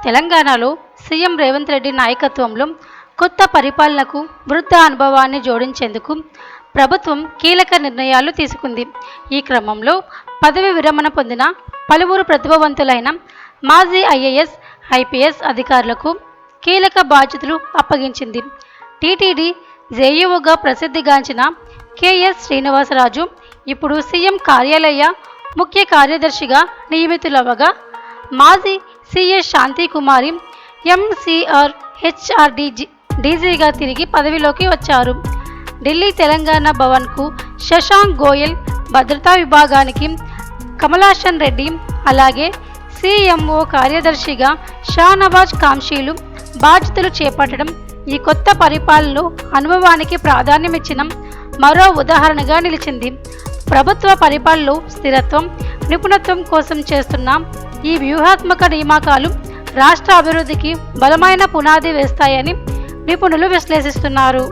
తెలంగాణలో సీఎం రేవంత్ రెడ్డి నాయకత్వంలో కొత్త పరిపాలనకు వృద్ధ అనుభవాన్ని జోడించేందుకు ప్రభుత్వం కీలక నిర్ణయాలు తీసుకుంది. ఈ క్రమంలో పదవి విరమణ పొందిన పలువురు ప్రతిభావంతులైన మాజీ ఐఏఎస్, ఐపీఎస్ అధికారులకు కీలక బాధ్యతలు అప్పగించింది. టీటీడీ జేఈఓగా ప్రసిద్ధిగాంచిన కేఎస్ శ్రీనివాసరాజు ఇప్పుడు సీఎం కార్యాలయ ముఖ్య కార్యదర్శిగా నియమితులవగా, మాజీ సీఏ శాంతికుమారి ఎంసీఆర్ హెచ్ఆర్డీ డీజీగా తిరిగి పదవిలోకి వచ్చారు. ఢిల్లీ తెలంగాణ భవన్కు శశాంక్ గోయల్, భద్రతా విభాగానికి కమలాసన్ రెడ్డి, అలాగే సీఎంఓ కార్యదర్శిగా షానవాజ్ కాంషీలు బాధ్యతలు చేపట్టడం ఈ కొత్త పరిపాలనలో అనుభవానికి ప్రాధాన్యమిచ్చిన మరో ఉదాహరణగా నిలిచింది. ప్రభుత్వ పరిపాలనలో స్థిరత్వం, నిపుణత్వం కోసం చేస్తున్న ఈ వ్యూహాత్మక నియామకాలు రాష్ట్ర అభివృద్ధికి బలమైన పునాది వేస్తాయని నిపుణులు విశ్లేషిస్తున్నారు.